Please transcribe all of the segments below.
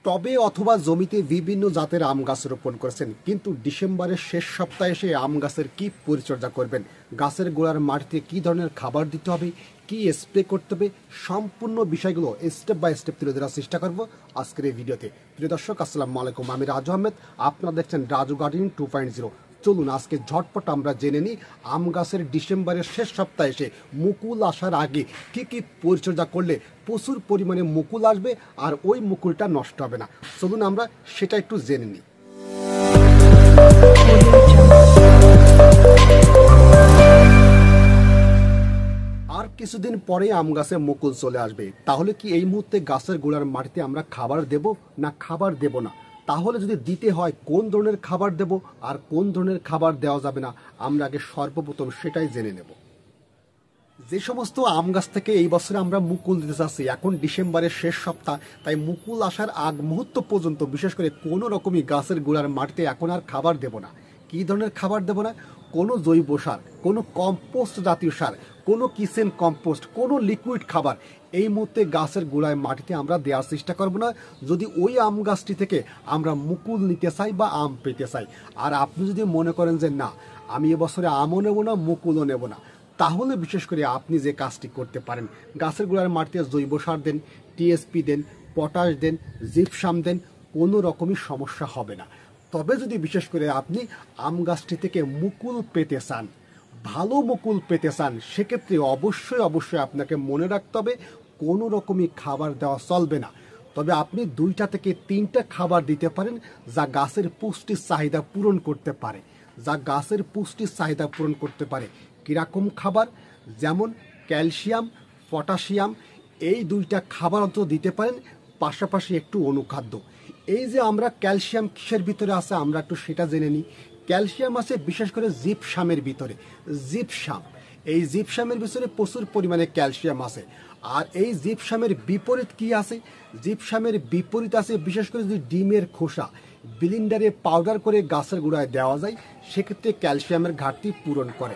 টবে অথবা জমিতে বিভিন্ন জাতের আম গাছ রোপণ করেছেন, কিন্তু ডিসেম্বরের শেষ সপ্তাহে এসে আম গাছের কি পরিচর্যা করবেন, গাছের গোড়ার মাটিতে কি ধরনের খাবার দিতে হবে, কি স্প্রে করতে হবে, সম্পূর্ণ বিষয়গুলো স্টেপ বাই স্টেপ তুলে ধরার চেষ্টা করব আজকের এই ভিডিওতে। প্রিয় দর্শক, আসসালামু আলাইকুম, আমি রাজু আহমেদ, আপনারা দেখছেন রাজু গার্ডেনিং 2.0। চলুন আজকে ঝটপট আমরা জেনে নিই আম গাছের ডিসেম্বরের শেষ সপ্তাহে এসে মুকুল আসার আগে কি কি পরিচর্যা করলে প্রচুর পরিমাণে মুকুল আসবে আর ওই মুকুলটা নষ্ট হবে না। চলুন আমরা সেটা একটু জেনে নিই। আর কিছুদিন পরে আম গাছে মুকুল চলে আসবে, তাহলে কি এই মুহূর্তে গাছের গোড়ার মাটিতে আমরা খাবার দেব না খাবার দেব না? তাহলে যদি দিতে হয় কোন ধরনের খাবার দেব আর কোন ধরনের খাবার দেওয়া যাবে না, আমরা আগে সর্বপ্রথম সেটাই জেনে নেব। যে সমস্ত আম গাছ থেকে এই বছরে আমরা মুকুল দিতে চাচ্ছি, এখন ডিসেম্বরের শেষ সপ্তাহ, তাই মুকুল আসার আগ মুহূর্ত পর্যন্ত বিশেষ করে কোনো রকমই গাছের গোড়ার মাটিতে এখন আর খাবার দেব না। কী ধরনের খাবার দেব না? কোনো জৈব সার, কোনো কম্পোস্ট জাতীয় সার, কোনো কিচেন কম্পোস্ট, কোনো লিকুইড খাবার এই মুহূর্তে গাছের গোড়ায় মাটিতে আমরা দেওয়ার চেষ্টা করব না, যদি ওই আম গাছটি থেকে আমরা মুকুল নিতে চাই বা আম পেতে চাই। আর আপনি যদি মনে করেন যে না, আমি এবছরে আমও নেব না মুকুলও নেব না, তাহলে বিশেষ করে আপনি যে কাজটি করতে পারেন, গাছের গোড়ার মাটিতে জৈব সার দেন, টিএসপি দেন, পটাশ দেন, জিপসাম দেন, কোনো রকমই সমস্যা হবে না। তবে যদি বিশেষ করে আপনি আম গাছটি থেকে মুকুল পেতে চান, ভালো মুকুল পেতে চান, সেক্ষেত্রে অবশ্যই আপনাকে মনে রাখতে হবে কোনো রকমই খাবার দেওয়া চলবে না। তবে আপনি 2টা থেকে 3টা খাবার দিতে পারেন যা গাছের পুষ্টির চাহিদা পূরণ করতে পারে, কিরকম খাবার? যেমন ক্যালসিয়াম, পটাশিয়াম, এই 2টা খাবার অন্তত দিতে পারেন, পাশাপাশি একটু অনুখাদ্য। এই যে আমরা ক্যালসিয়াম কিসের ভিতরে আছে আমরা একটু সেটা জেনে নিই। ক্যালসিয়াম আছে বিশেষ করে জিপসামের ভিতরে, এই জিপসামের ভিতরে প্রচুর পরিমাণে ক্যালসিয়াম আছে। আর এই জিপসামের বিপরীত কি আছে? জিপসামের বিপরীত আছে বিশেষ করে যদি ডিমের খোসা ব্লেন্ডারে পাউডার করে গাছের গোড়ায় দেওয়া যায়, সেক্ষেত্রে ক্যালসিয়ামের ঘাটতি পূরণ করে।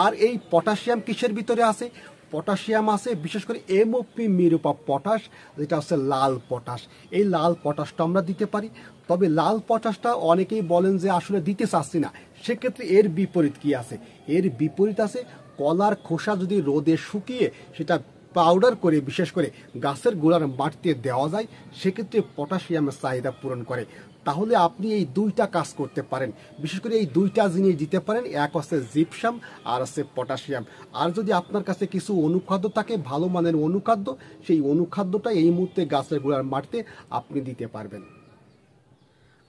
আর এই পটাশিয়াম কিসের ভিতরে আছে? পটাশিয়াম আছে বিশেষ করে এমওপি মিরুপা পটাশ, যেটা হচ্ছে লাল পটাশ। এই লাল পটাশটা আমরা দিতে পারি। তবে লাল পটাশটা অনেকেই বলেন যে আসলে দিতে চাচ্ছি না, সেক্ষেত্রে এর বিপরীত কি আছে? এর বিপরীত আছে কলার খোসা যদি রোদে শুকিয়ে সেটা পাউডার করে বিশেষ করে গাছের গোড়ার মাটিতে দেওয়া যায়, সেক্ষেত্রে পটাশিয়ামের চাহিদা পূরণ করে। তাহলে আপনি এই 2টা কাজ করতে পারেন, বিশেষ করে এই 2টা জিনিস দিতে পারেন, এক হচ্ছে জিপসাম আর হচ্ছে পটাশিয়াম। আর যদি আপনার কাছে কিছু অনুখাদ্য থাকে, ভালো মানের অনুখাদ্য, সেই অনুখাদ্যটা এই মুহূর্তে গাছের গোড়ার মাটিতে আপনি দিতে পারবেন।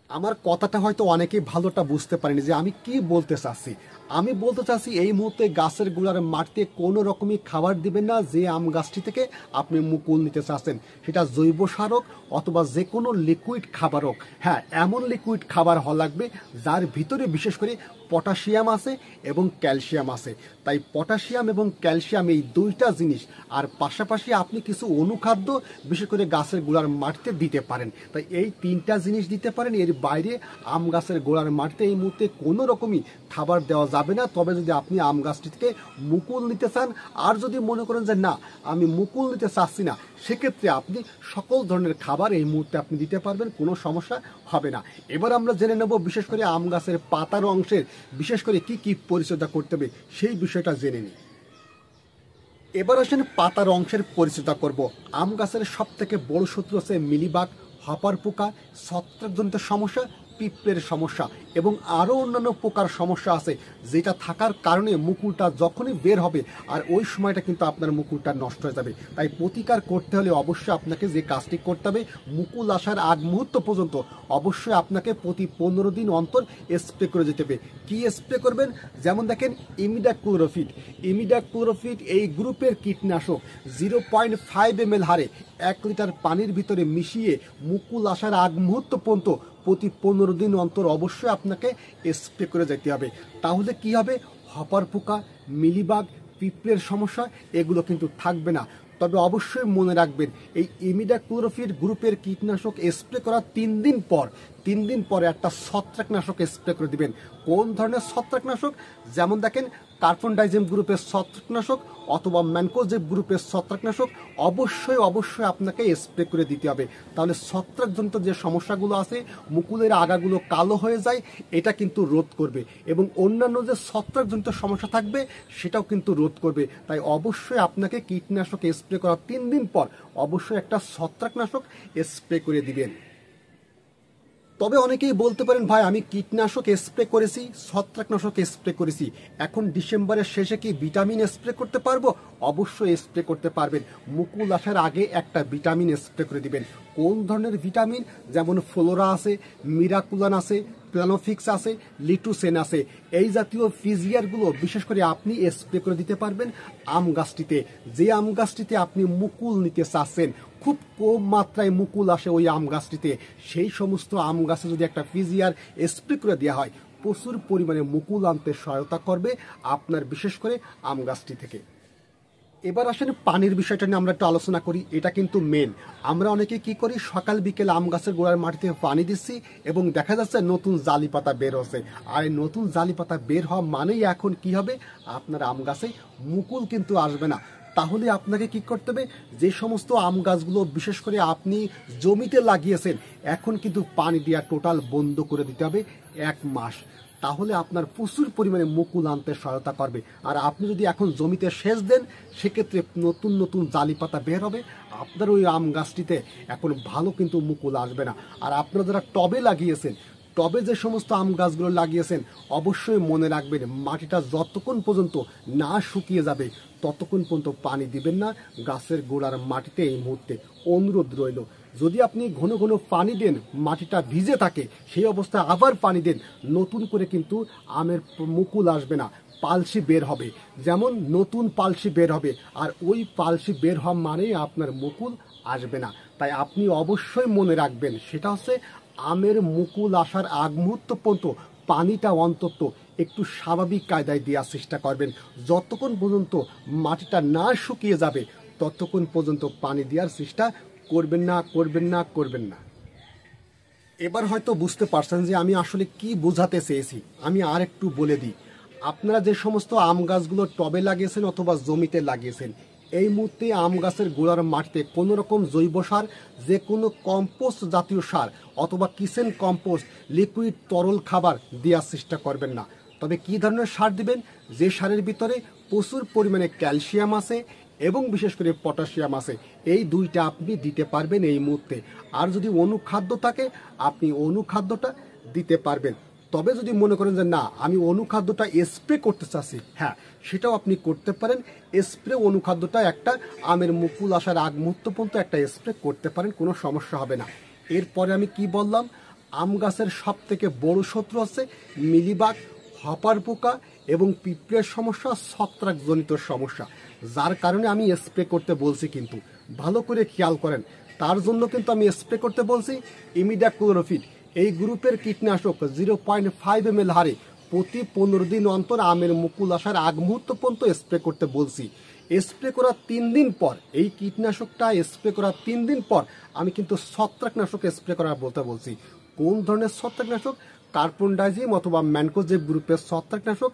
আমার কথাটা হয়তো অনেকেই ভালোটা বুঝতে পারেনি যে আমি কি বলতে চাচ্ছি। আমি বলতে চাচ্ছি এই মুহূর্তে গাছের গোড়ার মাটিতে কোনো রকমই খাবার দিবেন না যে আম গাছটি থেকে আপনি মুকুল নিতে চাচ্ছেন, সেটা জৈব সার হোক অথবা যে কোনো লিকুইড খাবার হোক। হ্যাঁ, এমন লিকুইড খাবার হওয়া লাগবে যার ভিতরে বিশেষ করে পটাশিয়াম আছে এবং ক্যালসিয়াম আছে। তাই পটাশিয়াম এবং ক্যালসিয়াম এই 2টা জিনিস, আর পাশাপাশি আপনি কিছু অনুখাদ্য বিশেষ করে গাছের গোড়ার মাটিতে দিতে পারেন। তাই এই 3টা জিনিস দিতে পারেন, এর বাইরে আম গাছের গোড়ার মাটিতে এই মুহূর্তে কোনো রকমই খাবার দেওয়া যাবে না। তবে যদি আপনি আম গাছটি থেকে মুকুল নিতে চান, আর যদি মনে করেন যে না আমি মুকুল নিতে চাচ্ছি না, সেক্ষেত্রে আপনি সকল ধরনের খাবার এই মুহূর্তে আপনি দিতে পারবেন, কোনো সমস্যা হবে না। এবার আমরা জেনে নেব বিশেষ করে আম গাছের পাতার অংশের বিশেষ করে কি কি পরিচর্যা করতে হবে সেই বিষয়টা জেনে নিই। এবার আসেন পাতার অংশের পরিচর্যা করব। আম গাছের সব থেকে বড় শত্রু হচ্ছে মিলিবাগ, হপার পোকা, ছত্রাকজনিত সমস্যা, পিঁপড়ের সমস্যা এবং আরও অন্যান্য পোকার সমস্যা আছে, যেটা থাকার কারণে মুকুলটা যখনই বের হবে আর ওই সময়টা কিন্তু আপনার মুকুলটা নষ্ট হয়ে যাবে। তাই প্রতিকার করতে হলে অবশ্যই আপনাকে যে কাজটি করতে হবে, মুকুল আসার আগ মুহূর্ত পর্যন্ত অবশ্যই আপনাকে প্রতি 15 দিন অন্তর স্প্রে করে যেতে হবে। কি স্প্রে করবেন? যেমন দেখেন ইমিডাক্লোরোফিট এই গ্রুপের কীটনাশক 0.5 ml হারে 1 লিটার পানির ভিতরে মিশিয়ে মুকুল আসার আগ মুহূর্ত পর্যন্ত প্রতি 15 দিন অন্তর অবশ্যই আপনাকে স্প্রে করে যেতে হবে। তাহলে কি হবে? হপার পোকা, মিলিবাগ, পিঁপড়ের সমস্যা এগুলো কিন্তু থাকবে না। তবে অবশ্যই মনে রাখবেন, এই ইমিডাক্লোরোফিট গ্রুপের কীটনাশক স্প্রে করার 3 দিন পরে একটা ছত্রাকনাশক স্প্রে করে দিবেন। কোন ধরনের ছত্রাকনাশক? যেমন দেখেন কার্বন ডাইজিম গ্রুপের ছত্রাকনাশক অথবা ম্যানকোজেব গ্রুপের ছত্রাকনাশক অবশ্যই অবশ্যই আপনাকে স্প্রে করে দিতে হবে। তাহলে ছত্রাকজনিত যে সমস্যাগুলো আছে, মুকুলের আগাগুলো কালো হয়ে যায়, এটা কিন্তু রোধ করবে এবং অন্যান্য যে ছত্রাকজনিত সমস্যা থাকবে সেটাও কিন্তু রোধ করবে। তাই অবশ্যই আপনাকে কীটনাশক স্প্রে করার 3 দিন পর অবশ্যই একটা ছত্রাকনাশক স্প্রে করে দিবেন। তবে অনেকেই বলতে পারেন, ভাই আমি কীটনাশক স্প্রে করেছি, ছত্রাকনাশক স্প্রে করেছি, এখন ডিসেম্বরের শেষে কি ভিটামিন স্প্রে করতে পারবো? অবশ্যই স্প্রে করতে পারবেন। মুকুল আসার আগে একটা ভিটামিন স্প্রে করে দিবেন। কোন ধরনের ভিটামিন? যেমন ফ্লোরা আছে, মিরাকুলান আছে, প্লানোফিক্স আছে, লিটুসেন আছে, এই জাতীয় ফিজিয়ারগুলো বিশেষ করে আপনি স্প্রে করে দিতে পারবেন আম গাছটিতে। যে আম গাছটিতে আপনি মুকুল নিতে চাচ্ছেন, খুব কম মাত্রায় মুকুল আসে ওই আম গাছটিতে, সেই সমস্ত আম গাছে যদি একটা ফিজিয়ার স্প্রে করে দেওয়া হয়, প্রচুর পরিমাণে মুকুল আনতে সহায়তা করবে আপনার বিশেষ করে আম গাছটি থেকে। এবার আসেন পানির বিষয়টা নিয়ে আমরা একটু আলোচনা করি। এটা কিন্তু মেন। আমরা অনেকে কি করি, সকাল বিকেল আম গাছের গোড়ার মাটিতে পানি দিচ্ছি এবং দেখা যাচ্ছে নতুন জালি পাতা বের হচ্ছে। আর এই নতুন জালি পাতা বের হওয়া মানেই এখন কি হবে, আপনার আম গাছে মুকুল কিন্তু আসবে না। তাহলে আপনাকে কি করতে হবে, যে সমস্ত আম গাছগুলো বিশেষ করে আপনি জমিতে লাগিয়েছেন, এখন কিন্তু পানি দেওয়া টোটাল বন্ধ করে দিতে হবে 1 মাস। তাহলে আপনার প্রচুর পরিমাণে মুকুল আনতে সহায়তা করবে। আর আপনি যদি এখন জমিতে সেচ দেন, সেক্ষেত্রে নতুন নতুন জালি পাতা বের হবে, আপনার ওই আম গাছটিতে এখন ভালো কিন্তু মুকুল আসবে না। আর আপনারা যারা টবে লাগিয়েছেন, টবে যে সমস্ত আম গাছগুলো লাগিয়েছেন, অবশ্যই মনে রাখবেন মাটিটা যতক্ষণ পর্যন্ত না শুকিয়ে যাবে ততক্ষণ পর্যন্ত পানি দিবেন না গাছের গোড়ার মাটিতে। এই মুহূর্তে অনুরোধ রইল, যদি আপনি ঘন ঘন পানি দেন, মাটিটা ভিজে থাকে, সেই অবস্থায় আবার পানি দেন, নতুন করে কিন্তু আমের মুকুল আসবে না, পালসি বের হবে। যেমন নতুন পালসি বের হবে, আর ওই পালসি বের হওয়া মানেই আপনার মুকুল আসবে না। তাই আপনি অবশ্যই মনে রাখবেন, সেটা হচ্ছে আমের মুকুল আসার আগ মুহূর্ত পর্যন্ত পানিটা অন্তত একটু স্বাভাবিক কায়দায় দেওয়ার চেষ্টা করবেন। যতক্ষণ পর্যন্ত মাটিটা না শুকিয়ে যাবে ততক্ষণ পর্যন্ত পানি দেওয়ার চেষ্টা করবেন না, করবেন না, করবেন না। এবার হয়তো বুঝতে পারছেন যে আমি আসলে কি বোঝাতে চেয়েছি। আমি আর একটু বলে দিই, আপনারা যে সমস্ত আম গাছগুলো টবে লাগিয়েছেন অথবা জমিতে লাগিয়েছেন, এই মুহূর্তে আম গাছের গোড়ার মাটিতে কোনো রকম জৈব সার, যে কোনো কম্পোস্ট জাতীয় সার অথবা কিচেন কম্পোস্ট, লিকুইড তরল খাবার দেওয়ার চেষ্টা করবেন না। তবে কি ধরনের সার দিবেন? যে সারের ভিতরে প্রচুর পরিমাণে ক্যালসিয়াম আছে এবং বিশেষ করে পটাশিয়াম আছে, এই দুইটা আপনি দিতে পারবেন এই মুহূর্তে। আর যদি অনুখাদ্য থাকে, আপনি অনুখাদ্যটা দিতে পারবেন। তবে যদি মনে করেন যে না, আমি অনুখাদ্যটা স্প্রে করতে চাচ্ছি, হ্যাঁ সেটাও আপনি করতে পারেন। স্প্রে অনুখাদ্যটা একটা আমের মুকুল আসার আগ মুহূর্ত পর্যন্ত একটা স্প্রে করতে পারেন, কোনো সমস্যা হবে না। এরপরে আমি কি বললাম, আম গাছের সব থেকে বড় শত্রু হচ্ছে মিলিবাগ, হপার পোকা এবং পিঁপড়ের সমস্যা, ছত্রাকজনিত সমস্যা, যার কারণে আমি স্প্রে করতে বলছি। কিন্তু ভালো করে খেয়াল করেন, তার জন্য কিন্তু আমি স্প্রে করতে বলছি ইমিডাক্লোরোফিড, এই গ্রুপের কীটনাশক 0.5 ml হারে প্রতি 15 দিন অন্তর আমের মুকুল আসার আগ মুহূর্ত পর্যন্ত স্প্রে করতে বলছি। স্প্রে করার 3 দিন পর, এই কীটনাশকটা স্প্রে করার 3 দিন পর আমি কিন্তু ছত্রাকনাশক স্প্রে করার বলতে বলছি। কোন ধরনের ছত্রাকনাশক? কার্বন ডাইজিম অথবা ম্যানকোজেব গ্রুপের ছত্রাকনাশক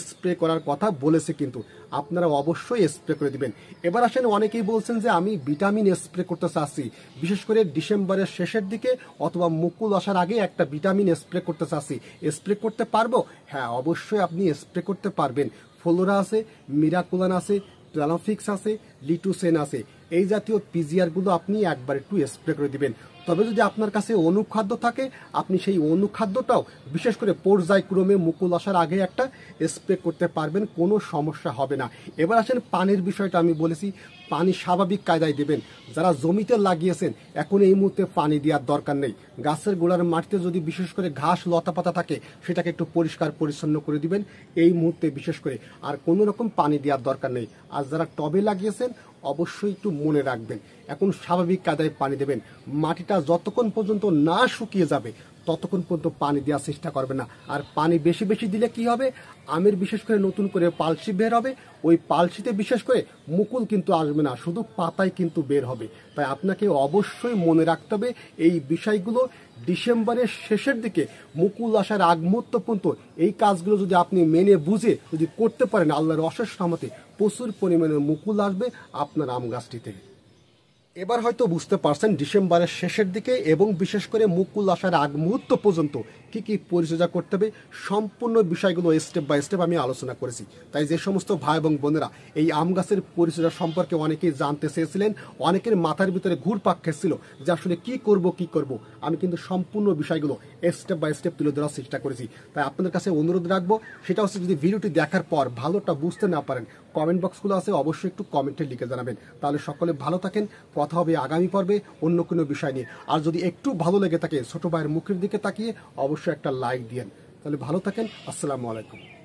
স্প্রে করার কথা বলেছে, কিন্তু আপনারা অবশ্যই স্প্রে করে দিবেন। এবার আসেন, অনেকেই বলছেন যে আমি ভিটামিন স্প্রে করতে চাচ্ছি, বিশেষ করে ডিসেম্বরের শেষের দিকে অথবা মুকুল আসার আগে একটা ভিটামিন স্প্রে করতে চাচ্ছি, স্প্রে করতে পারবো? হ্যাঁ অবশ্যই আপনি স্প্রে করতে পারবেন। ফ্লোরা আছে, মিরাকুলান আছে, প্লানোফিক্স আছে, লিটুসেন আছে, এই জাতীয় পিজিআরগুলো আপনি একবার একটু স্প্রে করে দিবেন। তবে যদি আপনার কাছে অনুখাদ্য থাকে, আপনি সেই অনুখাদ্যটাও বিশেষ করে পর্যায়ক্রমে মুকুল আসার আগে একটা স্প্রে করতে পারবেন, কোনো সমস্যা হবে না। এবার আসেন পানির বিষয়টা আমি বলেছি, পানি স্বাভাবিক কায়দায় দেবেন। যারা জমিতে লাগিয়েছেন, এখন এই মুহূর্তে পানি দেওয়ার দরকার নেই। গাছের গোড়ার মাটিতে যদি বিশেষ করে ঘাস লতা পাতা থাকে, সেটাকে একটু পরিষ্কার পরিচ্ছন্ন করে দিবেন এই মুহূর্তে বিশেষ করে, আর কোনো রকম পানি দেওয়ার দরকার নেই। আর যারা টবে লাগিয়েছেন, অবশ্যই একটু মনে রাখবেন এখন স্বাভাবিক কায়দায় পানি দেবেন। মাটিটা যতক্ষণ পর্যন্ত না শুকিয়ে যাবে ততক্ষণ পর্যন্ত পানি দেওয়ার চেষ্টা করবেন না। আর পানি বেশি বেশি দিলে কি হবে, আমের বিশেষ করে নতুন করে পালসি বের হবে, ওই পালসিতে বিশেষ করে মুকুল কিন্তু আসবে না, শুধু পাতায় কিন্তু বের হবে। তাই আপনাকে অবশ্যই মনে রাখতে হবে এই বিষয়গুলো। ডিসেম্বরের শেষের দিকে মুকুল আসার আগ মুহূর্ত পর্যন্ত এই কাজগুলো যদি আপনি মেনে বুঝে যদি করতে পারেন, আল্লাহর অশেষ রহমতে প্রচুর পরিমাণে মুকুল আসবে আপনার আম গাছটি থেকে। এবার হয়তো বুঝতে পারছেন ডিসেম্বরের শেষের দিকে এবং বিশেষ করে মুকুল আসার আগ মুহূর্ত পর্যন্ত কি কি পরিচর্যা করতে হবে, সম্পূর্ণ বিষয়গুলো স্টেপ বাই স্টেপ আমি আলোচনা করেছি। তাই যে সমস্ত ভাই এবং বোনেরা এই আম গাছের পরিচর্যা সম্পর্কে অনেকেই জানতে চেয়েছিলেন, অনেকের মাথার ভিতরে ঘুরপাক খেয়েছিল যে আসলে কি করব, আমি কিন্তু সম্পূর্ণ বিষয়গুলো স্টেপ বাই স্টেপ তুলে ধরার চেষ্টা করেছি। তাই আপনাদের কাছে অনুরোধ রাখবো, সেটা হচ্ছে যদি ভিডিওটি দেখার পর ভালোটা বুঝতে না পারেন, কমেন্ট বক্সগুলো আছে অবশ্যই একটু কমেন্টে লিখে জানাবেন। তাহলে সকলে ভালো থাকেন, কথা হবে আগামী পর্বে অন্য কোনো বিষয় নিয়ে। আর যদি একটু ভালো লেগে থাকে ছোট ভাইয়ের মুখের দিকে তাকিয়ে অবশ্যই একটা লাইক দিয়েন। তাহলে ভালো থাকেন, আসসালামু আলাইকুম।